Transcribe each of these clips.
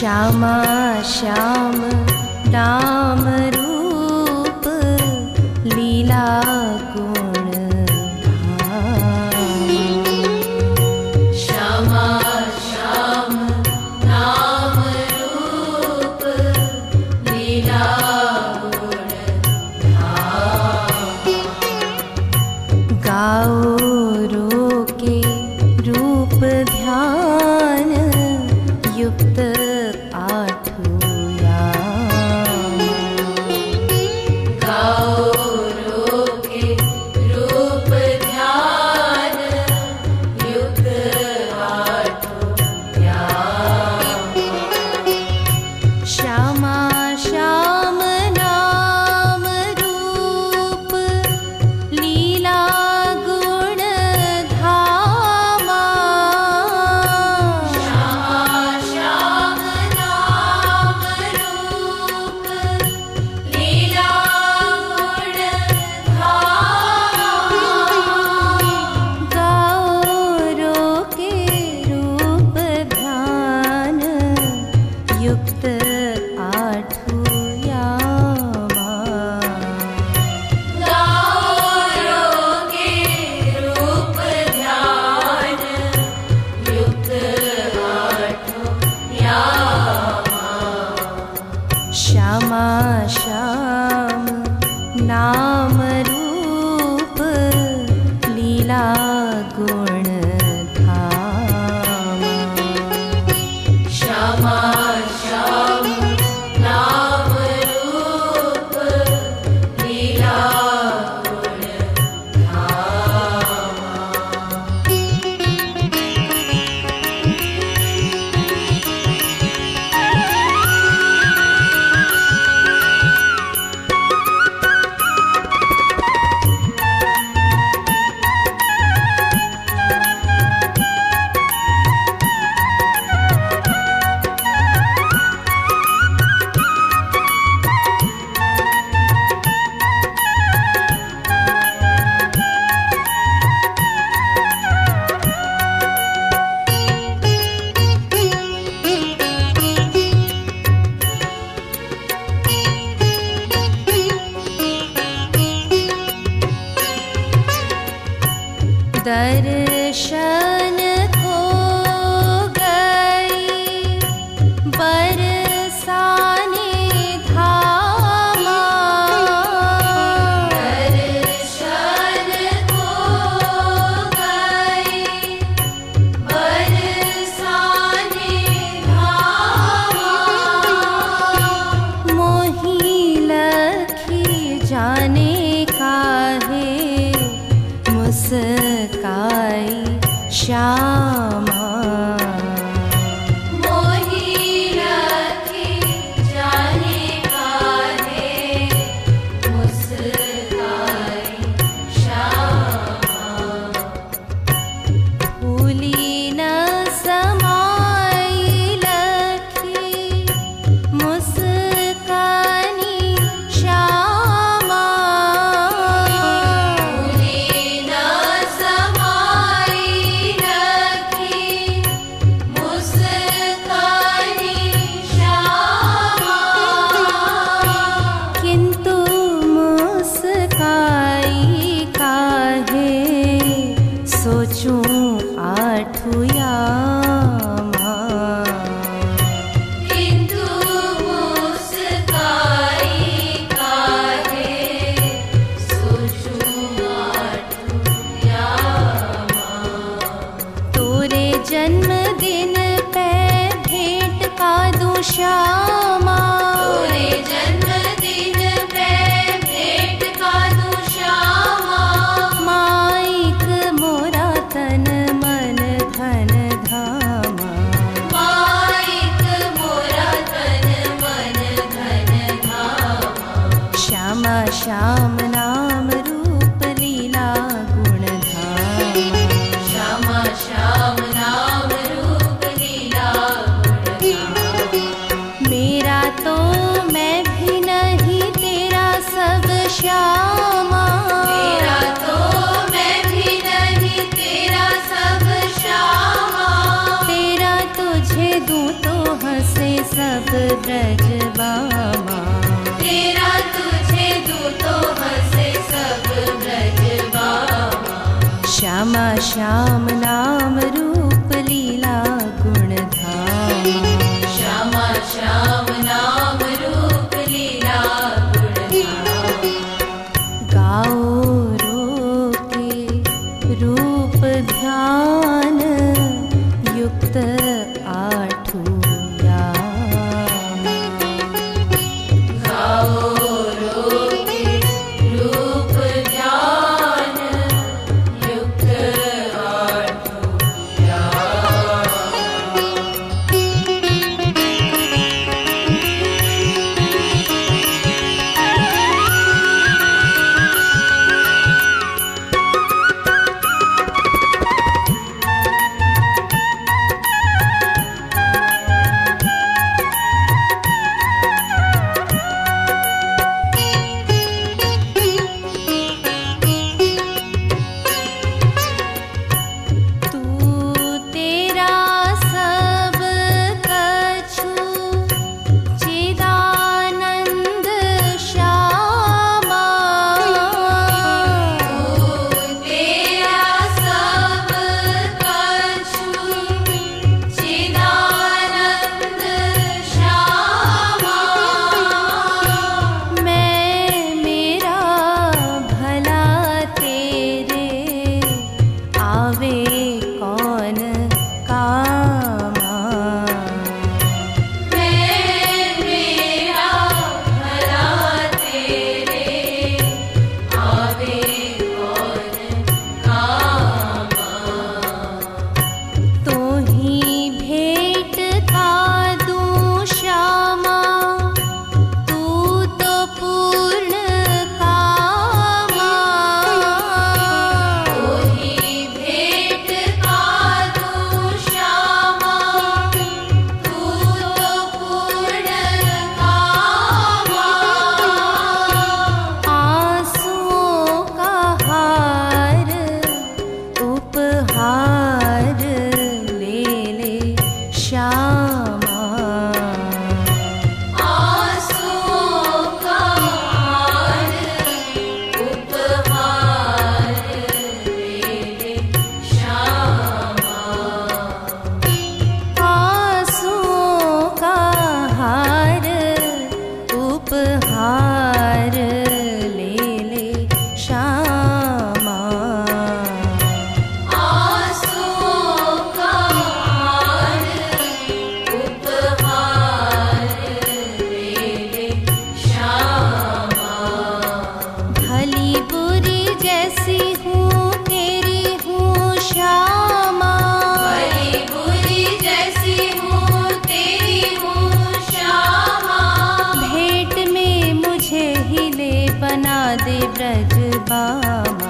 श्यामा श्याम नाम रूप लीला गुण धाम। श्यामा श्याम नाम रूप लीला गुण धाम। गाओ रोके रूप ध्यान युक्त आठों याम। गाओ रोके रूप ध्यान युक्त आठों याम। श्यामा श्याम नाम रूप लीला गुण धामा। श्यामा श्याम नाम रूप लीला गुण धामा। गाओ रोके रूप ध्यान युक्त आठों यामा। गाओ रोके रूप ध्यान युक्त आठों यामा। श्यामा श्याम नाम रूप लीला गुण धाम। श्यामा श्याम नाम रूप लीला गुण धाम। दर्शन को गई बरसाने धामा। दर्शन को गई बरसाने धामा। मोही लखी जाने काहे मुस्काई श्यामा। मोही लखी जाने काहे मुस्काई श्यामा। फूली न समाई लखी मुस्कानी श्यामा। फूली न समाई लखी मुस्कानी श्यामा। किंतु मुस्काई काहे सोचूं आठों यामा। किंतु मुस्काई काहे सोचूं आठों यामा। तोरे जन्मदिन पे भेंट का दूं श्यामा। तोरे जन्मदिन पे भेंट का दूं श्यामा। माइक मोरा तन मन धन धामा। माइक मोरा तन मन धन धामा। श्यामा श्याम नाम रूप लीला गुण धामा। श्यामा श्याम नाम रूप लीला गुण धामा। मेरा तो मैं भी नहीं तेरा सब श्यामा। मेरा तो मैं भी नहीं तेरा सब श्यामा। तेरा तुझे दूं तो हंसे श्यामा श्याम नाम रूप लीला गुण धामा। श्यामा श्याम नाम रूप लीला गुण धामा। गाओ रोके रूप ध्यान युक्त आठू याम। गाओ रोके रूप ध्यान युक्त आठू याम। दे ब्रज बामा।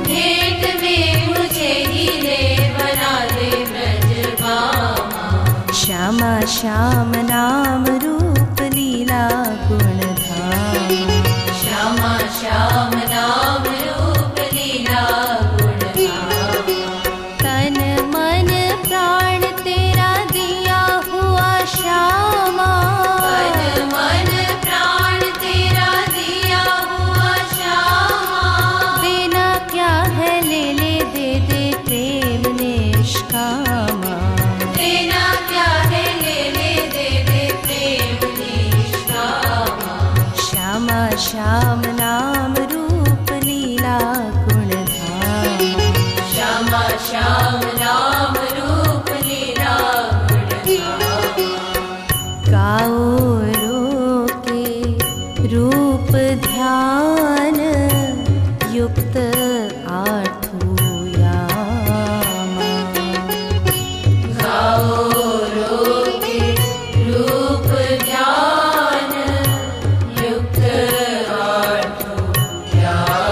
भेंट में मुझे हीरे बना दे ब्रज बामा। श्यामा श्याम नाम रूप लीला गुण धामा। श्यामा श्याम नाम रूप लीला गुण धामा। तन मन प्राण तेरा दिया हुआ श्यामा। तन मन प्राण तेरा दिया हुआ श्यामा। देना क्या है ले ले दे दे प्रेम निष्कामा। देना क्या है ले ले दे दे प्रेम निष्कामा। श्यामा श्याम नाम रूप लीला गुण धामा। श्यामा श्याम नाम रूप लीला गुण धामा। गाओ रोके रूप ध्यान युक्त आठू यामा। गाओ रोके रूप ध्यान युक्त आठू यामा।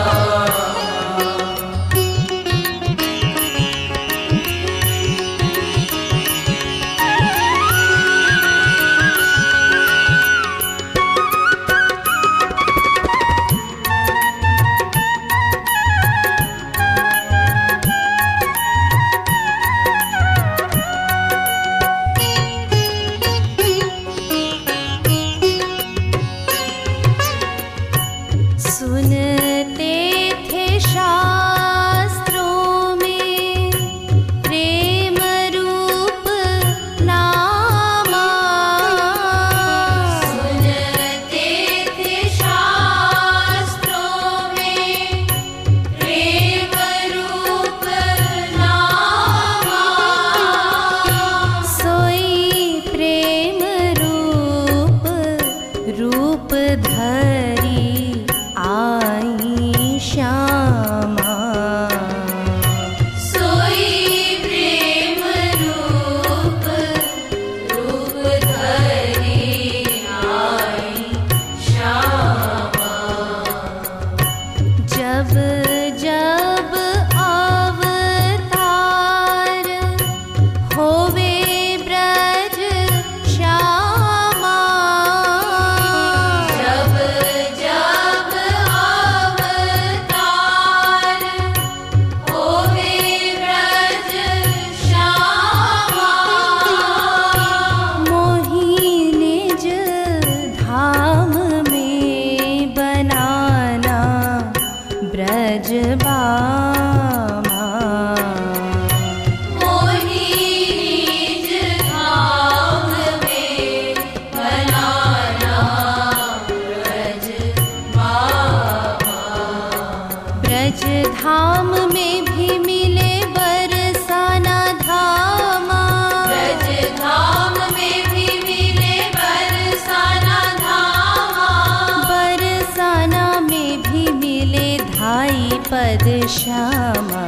धरी आई श्यामा। सोई प्रेम रूप रूप धरी आई श्यामा। जब जब अवतार होवे ब्रज श्यामा। जब जब अवतार होवे ब्रज श्यामा। मोहि निज धाम में बनाना ब्रज बामा। मोहि निज धाम में बनाना ब्रज बामा। ब्रज धाम में भी मिले बरसाना धामा। ब्रज धाम में भी मिले बरसाना धामा। बरसाना में भी मिले धाई पद श्यामा।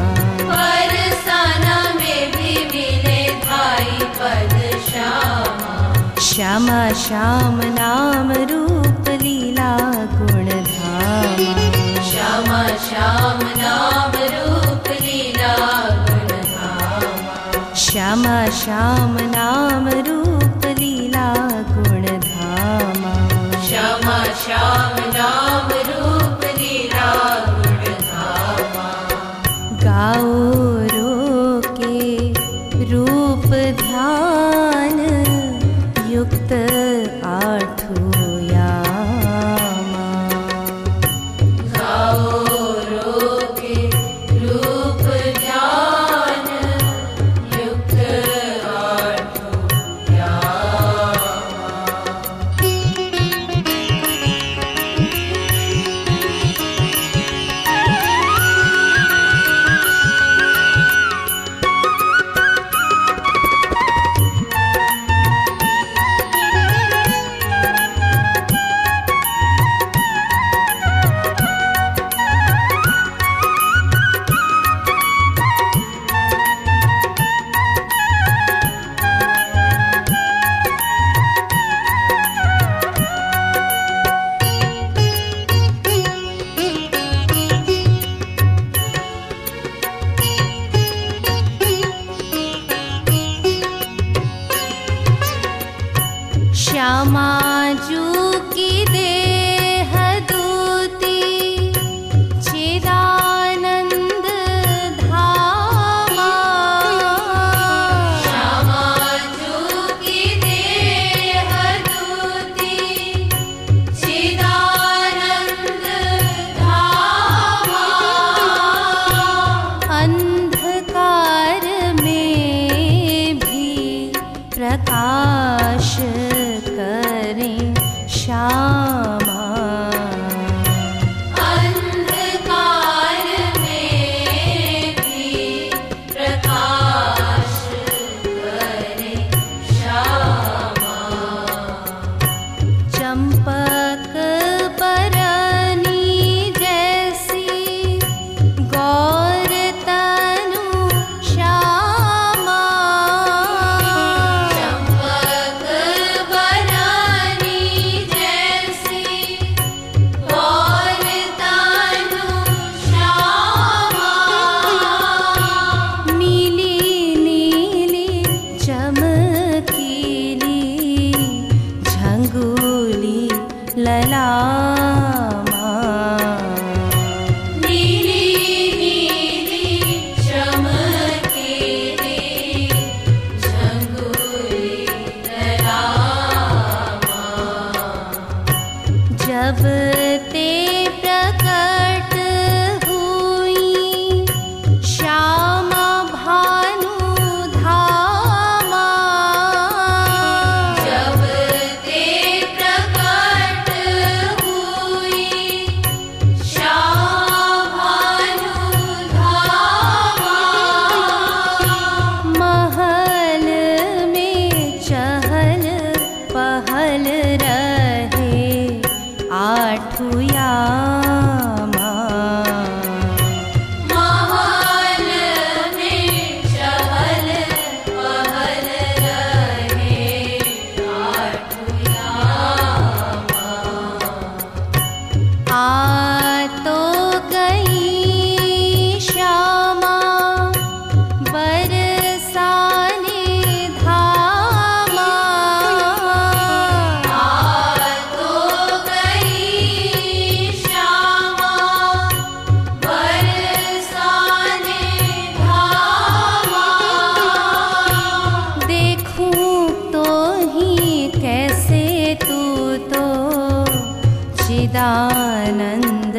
बरसाना में भी मिले धाई पद श्यामा। श्यामा श्याम नाम रूप लीला गुण धामा। श्यामा श्याम नाम रूप लीला गुण धामा। श्यामा श्याम नाम रूप लीला गुण धामा। श्यामा श्याम नाम रूप लीला गुण धामा। गाओ रोके रूप ध्यान युक्त आठो यामा। गाओ रोके रूप ध्यान युक्त आठो यामा। श्यामा जू की देह दूती चिदानंद धामा। श्यामा जू की देह दूती चिदानंद धामा। अंधकार में भी प्रकाश करें श्यामा। अंधकार में भी प्रकाश करें श्यामा। चंपक बरनी जैसी गौर तनु श्यामा। चंपक बरनी जैसी गौर तनु श्यामा। नीली नीली चमकीली झंगोली ललामा। नीली नीली चमकीली झंगोली ललामा। जब ते प्रकट हुई श्यामा भानु धामा। जब ते प्रकट हुई श्यामा भानु धामा। महल में चहल पहल रहे आठुयामा महल में चहल पहल रहे आठुयामा। आ तो गई श्यामा बरसाने धामा। आ तो गई श्यामा बरसाने धामा। देखूं तो ही कैसे तू तो चिदानंद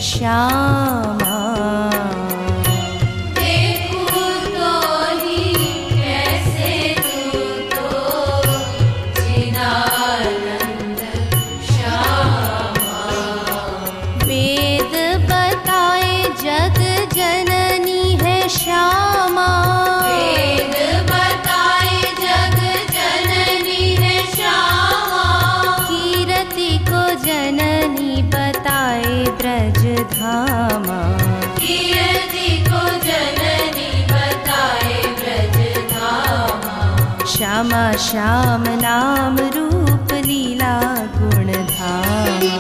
श्यामा। देखूं तो ही कैसे तू तो चिदानंद श्यामा। वेद बताए जग जननी है श्यामा। वेद बताए जग जननी है श्यामा। कीरति को जननी बताए ब्रज धामा। कीर्ति को जननी बताए ब्रज धामा। श्यामा श्याम नाम रूप लीला गुण धामा।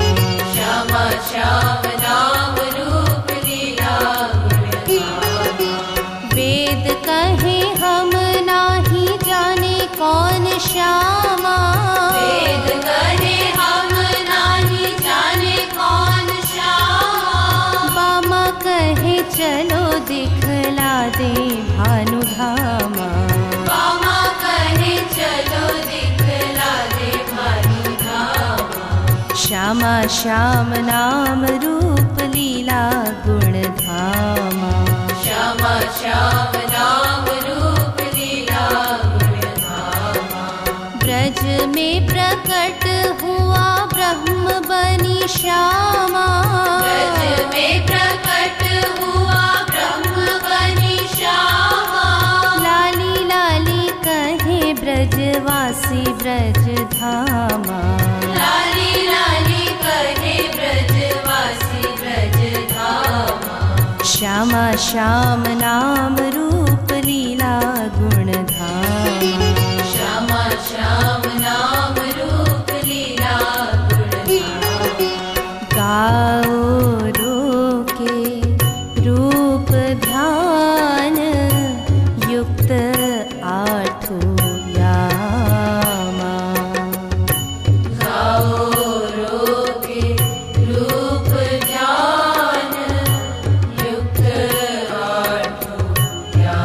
श्यामा श्याम नाम रूप लीला गुण धामा। वेद कहे हम नाही जाने कौन श्यामा। वेद कहे हम नाही जाने कौन श्यामा। बामा कहे चलो दिखला दे भानु धामा। बामा कहे चलो दिखला दे भानु धामा। श्यामा श्याम नाम रूप लीला गुण धामा। श्यामा श्याम नाम रूप लीला गुण धामा। ब्रज में प्रकट हुआ ब्रह्म बनी श्यामा। ब्रज में प्रकट हुआ ब्रह्म बनी श्यामा। लाली लाली कहे ब्रजवासी ब्रज धामा। लाली लाली कहे ब्रजवासी ब्रज धामा। श्यामा श्याम नाम रूप लीला गुण धामा। श्यामा श्याम नाम रूप लीला गुण धामा। गाओ रोके रूप ध्यान युक्त आठुयामा। गाओ रोके रूप ध्यान युक्त आठुयामा।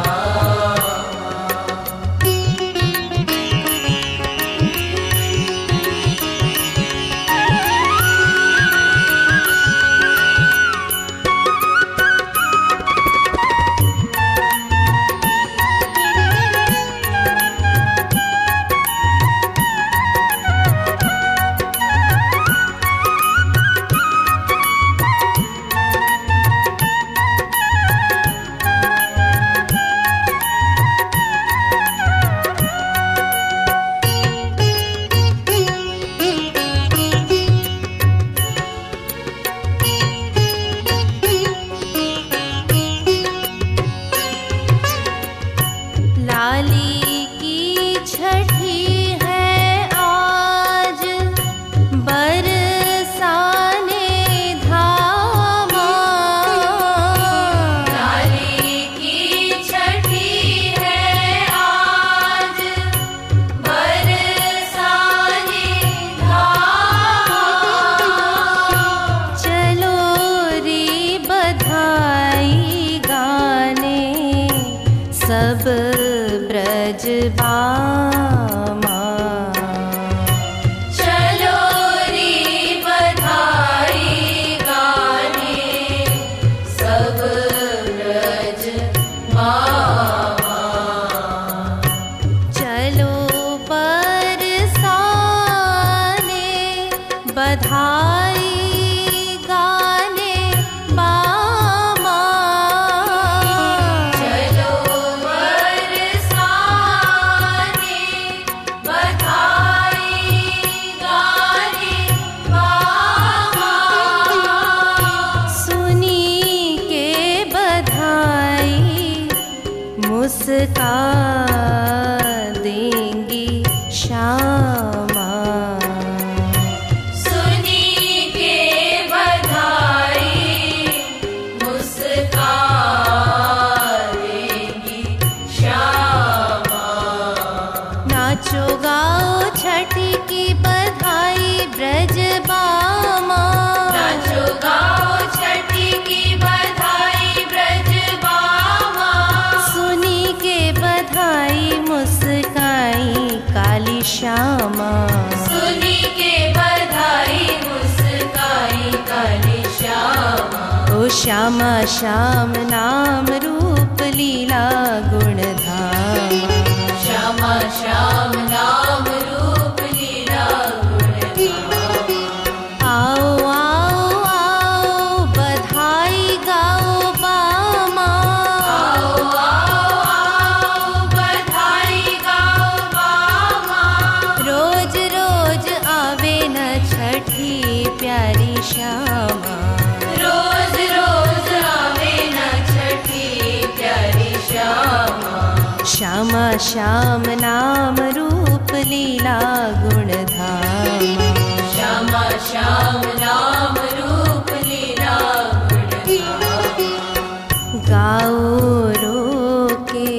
लाली की छठी है आज बरसाने धामा। लाली की छठी है आज बरसाने धामा। चलो रे बधाई गाने सब ब्रज बामा। चलो रे बधाई गाने सब ब्रज मामा। चलो बरसाने बधाई गाने बामा। चलो बरसाने बधाई गाने बामा। श्यामा श्याम नाम रूप लीला गुण धामा। श्यामा श्याम नाम रूप लीला गुण धामा। आओ आओ आओ बधाई गाओ बामा। आओ आओ आओ बधाई गाओ बामा। रोज रोज आवे न छठी प्यारी श्यामा। रोज रोज आवे न छठी प्यारी श्यामा। श्यामा श्याम नाम रूप लीला गुण धामा। श्यामा श्याम नाम रूप लीला गुण धामा। गाओ रो के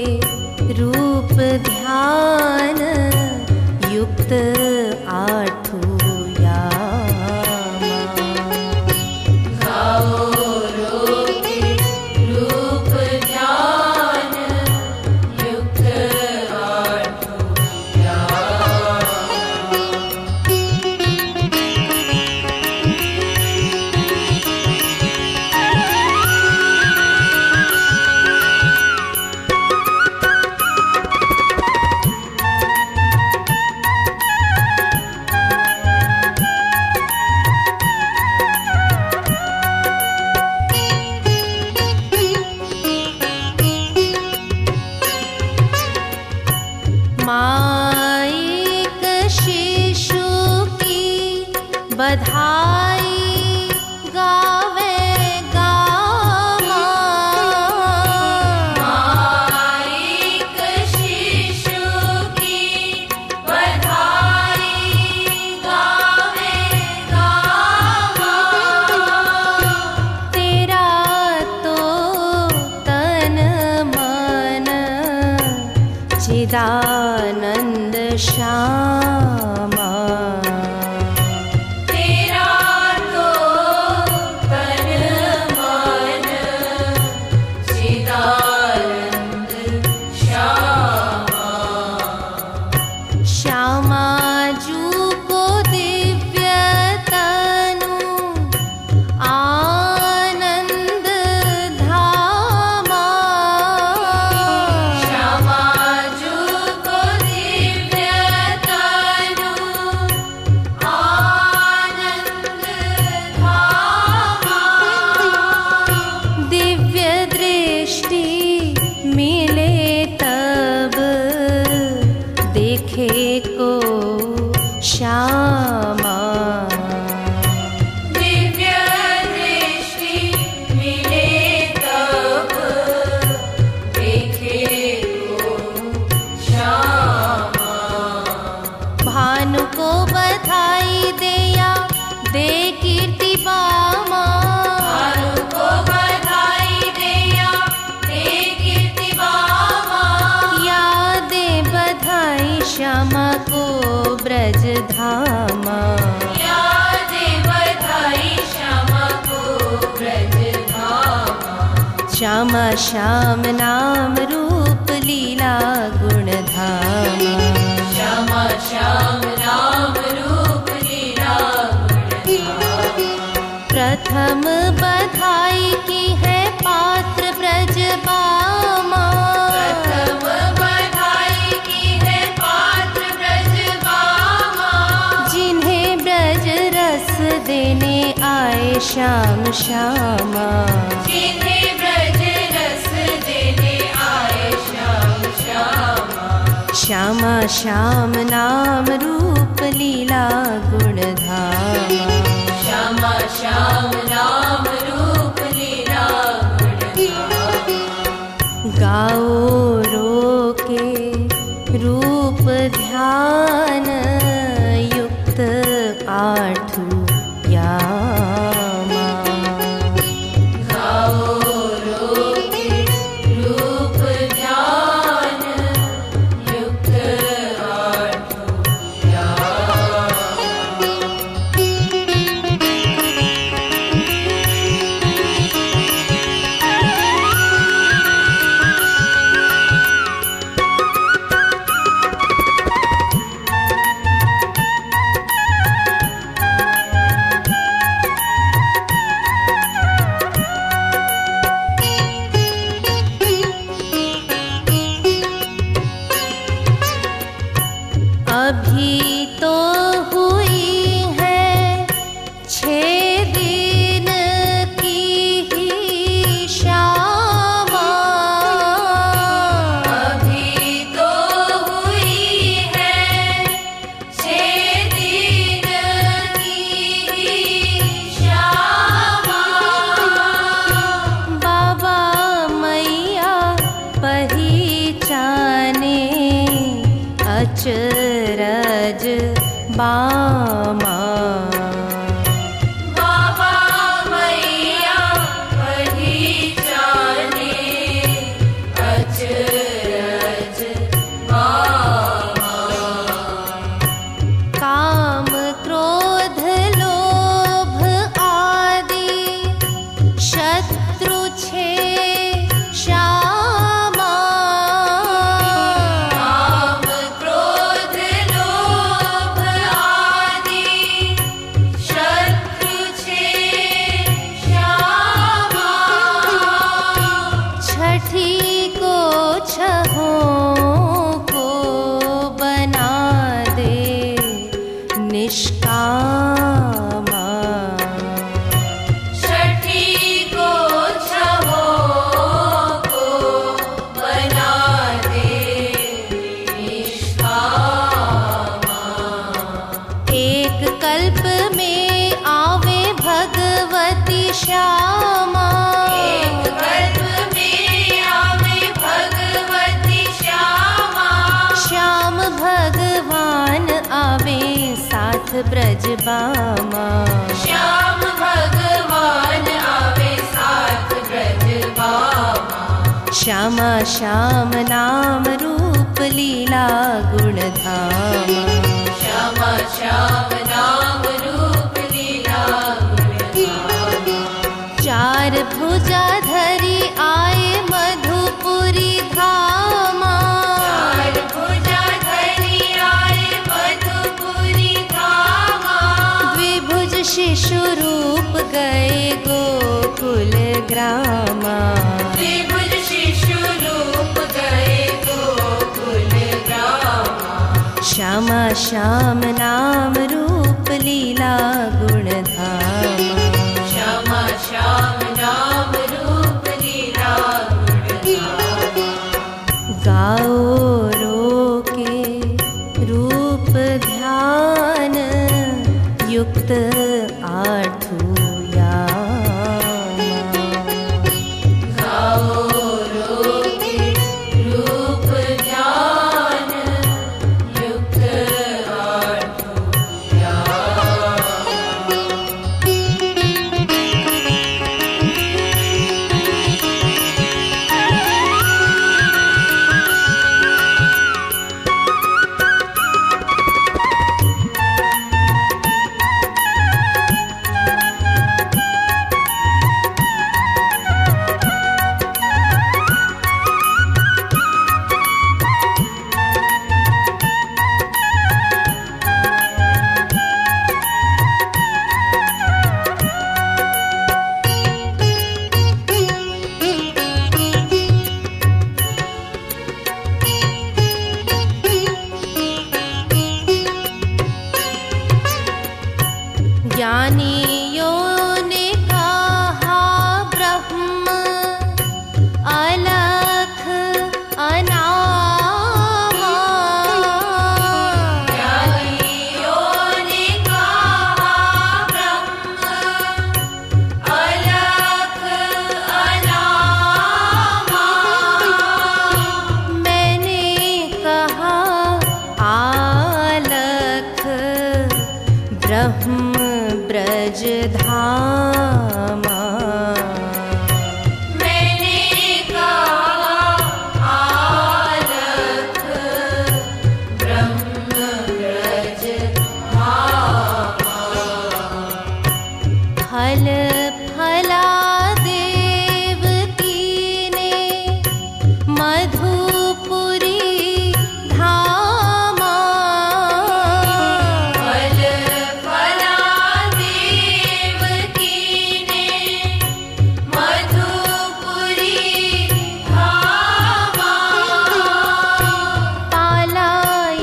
रूप ध्यान युक्त आठू यामा। गाओ रोके रूप ध्यान युक्त आठों यामा। माइक शिशु की बधाई गावे गामा। माइक शिशु की बधाई गावे गामा। तेरा तो तन मन चिदानंद श्यामा। तेरा तो तन मन चिदानंद श्यामा। श्यामा जू को दिव्य तनु आनंद धामा। श्यामा जू को दिव्य तनु आनंद धामा। दिव्य दृष्टि मिले तब देखे को श्यामा। दिव्य दृष्टि मिले तब देखे को श्यामा। भानु को बधाई दिया दे कीर्ति बामा। भानु को बधाई दिया दे कीर्ति बामा। यादे बधाई श्यामा को ब्रज धामा। यादे बधाई श्यामा को ब्रज धामा। श्यामा श्याम नाम रूप लीला गुण धामा। श्यामा श्याम नाम रूप लीला गुण धामा। प्रथम बधाई की है पात्र ब्रज बामा। प्रथम बधाई की है पात्र ब्रज बामा। जिन्हें ब्रज रस देने आए श्याम श्यामा। जिन्हें ब्रज रस देने आए श्याम श्यामा। श्यामा श्याम नाम रूप लीला गुण धामा। श्यामा श्याम नाम रूप लीला गुण धामा। गाओ रो के रूप ध्यान युक्त आठू यामा। गाओ रोके रूप ध्यान युक्त आठों यामा। धामा। बाबा मैया वही जाने अचरज बाबा। काम क्रोध लोभ आदि शत्रु छे श्यामा। काम क्रोध लोभ आदि शत्रु छे श्यामा। छठी को छहों को बना दे निष्कामा। छठी को छहों को बना दे निष्कामा। एक कल्प में आवे भगवती श्यामा। एक कल्प में आवे भगवती श्यामा। श्याम भगवान आवे साथ ब्रजबामा। श्याम भगवान आवे साथ ब्रजबामा। श्यामा श्याम नाम रूप लीला गुण धामा। श्यामा श्याम नाम रूप लीला गुण धामा। चार भुजा धरी आए मधुपुरी धामा। चार भुजा धरी आए मधुपुरी धामा। द्विभुज शिशु रूप गए गोकुल ग्रामा। द्विभुज शिशु रूप गए गोकुल ग्रामा। श्यामा श्याम नाम रूप लीला गुण धामा। श्यामा श्याम नाम रूप लीला गुण धामा। गाओ रोके रूप ध्यान युक्त आठू यामा। गाओ रोके रूप ध्यान युक्त आठू यामा। ज्ञानियों ने कहा ब्रह्म अलख अनामा। ज्ञानियों ने कहा ब्रह्म अलख अनामा। मैंने कहा आलख ब्रह्म ब्रज धामा। मैंने कहा आलख ब्रह्म ब्रज धामा। फल फला देवकी ने मधुपुरी धामा। फल फला देवकी ने मधुपुरी धामा। पाला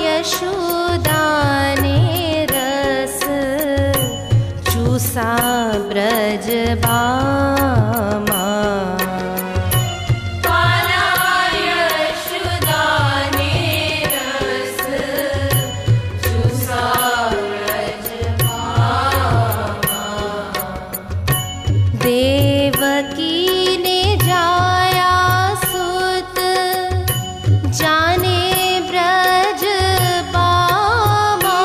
यशोदा ने रस चूसा ब्रज बामा। पाला यशोदा ने रस चूसा ब्रज बामा। देवकी ने जाया सुत जाने ब्रज बामा।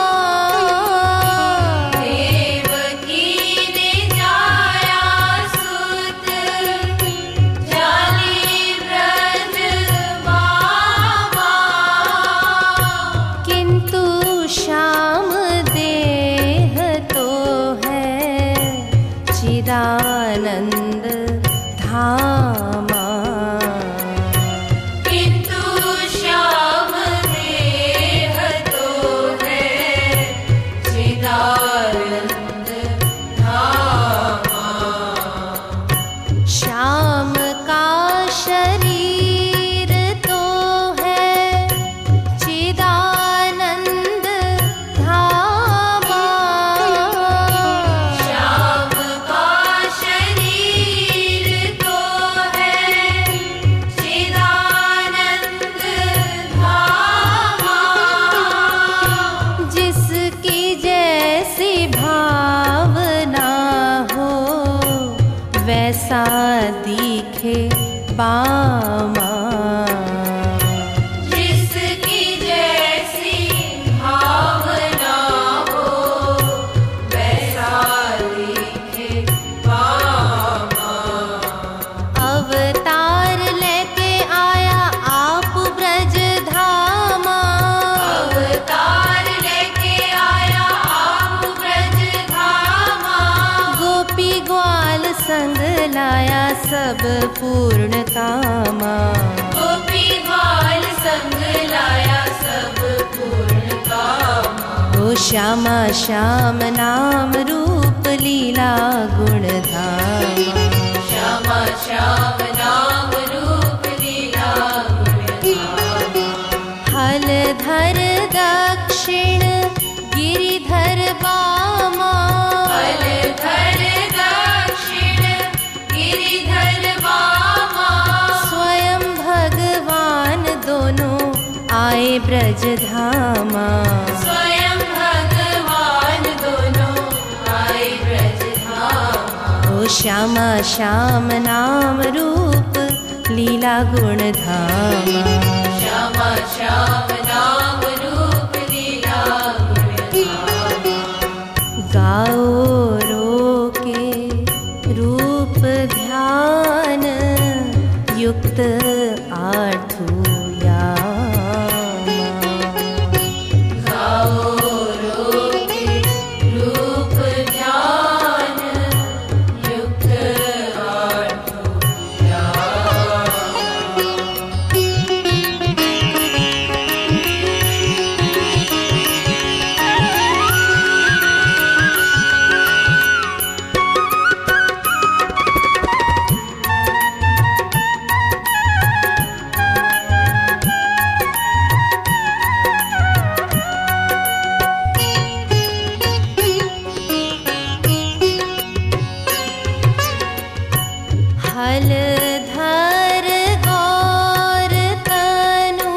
चिदानंद धामा। किंतु श्याम देह तो है चिदानंद धामा। श्याम का शरीर तो है चिदानंद धामा। श्याम का शरीर तो है चिदानंद धामा। जिसकी जैसी भावना हो वैसा दिखे बामा। जिसकी जैसी भावना हो वैसा दिखे बामा। अवतार लेके आया आप ब्रज धामा। अवतार लेके आया आप ब्रज धामा। गोपी ग्वाल संग लाया सब पूर्ण कामा। गोपी ग्वाल संग लाया सब पूर्ण कामा। ओ श्यामा श्याम नाम रूप लीला गुण धामा। श्यामा श्याम नाम रूप लीला गुण धामा। हल धर दक्षिण गिरिधर बामा। हल धर दक्षिण गिरिधर बामा। स्वयं भगवान दोनों आए ब्रज धामा। स्वयं भगवान दोनों आए ब्रज धामा। ओ श्यामा श्याम नाम रूप लीला गुण धामा। श्यामा श्याम नाम रूप लीला गुण धामा। गाओ रो के रूप ध्यान युक्त आठू यामा। गाओ रो के रूप ध्यान युक्त आठो यामा। हल धर गौर तनु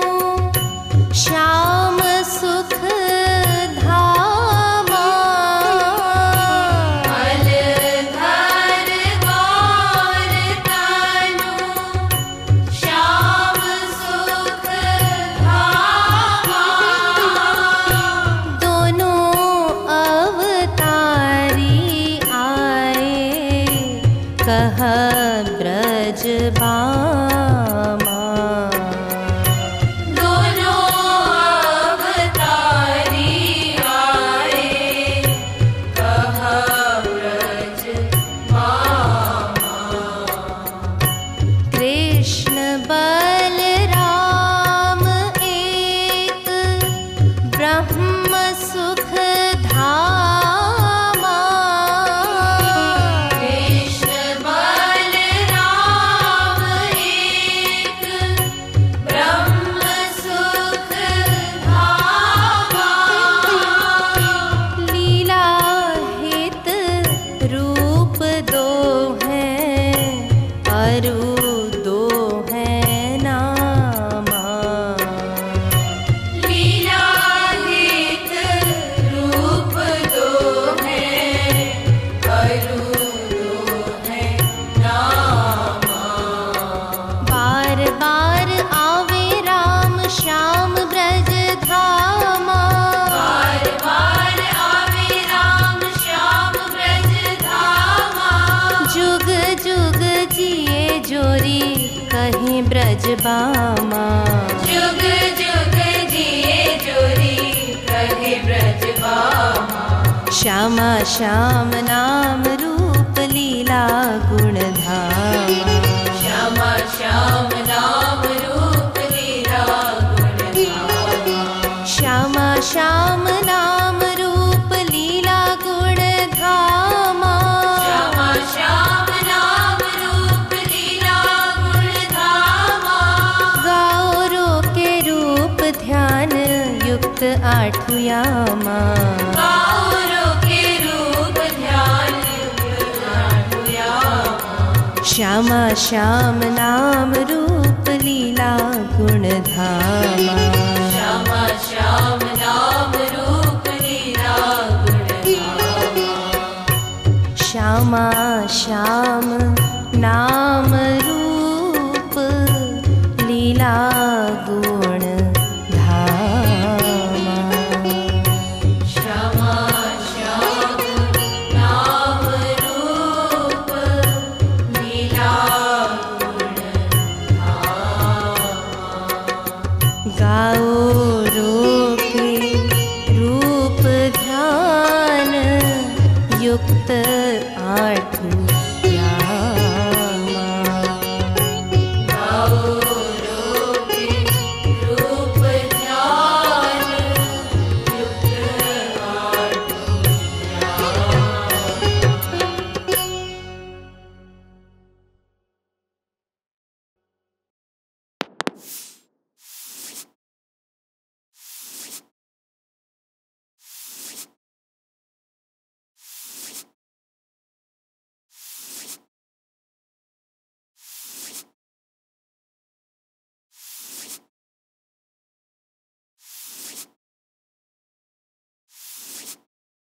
श्याम सुख धामा। हल धर गौर तनु श्याम सुख धामा। दोनों अवतारी आए कह ब्रज बामा। दोनों अवतारी आए कहा ब्रज बामा। कृष्ण बलराम एक ब्रह्म सुख धामा। कृष्ण बलराम एक ब्रह्म सुख धामा। लीला हित रूप दो हैं अरु दो हैं नामा। लीला हित रूप दो हैं अरु दो हैं नामा। बार बार आवे राम श्याम ब्रज धामा। बार बार आवे राम श्याम ब्रज धामा। जुग जुग जिए जोरी कहीं ब्रज बामा। जुग जुग जिए जोरी कहे ब्रज बामा। श्यामा श्याम नाम रूप लीला लीला गुण धामा। श्यामा श्याम नाम रूप लीला गुण धामा। श्यामा श्याम नाम रूप लीला गुण धामा। श्यामा श्याम नाम रूप लीला गुण धामा। गाओ रो के रूप ध्यान युक्त आठुयामा। गौरों के रूप ध्यान युक्त आठुयामा। श्यामा श्याम नाम रूप लीला गुण धामा। श्यामा श्याम नाम रूप लीला गुण धामा। श्यामा श्याम नाम रूप लीला गुण धामा। श्यामा श्याम नाम रूप लीला गुण धामा। गाओ रो के रूप ध्यान युक्त आठ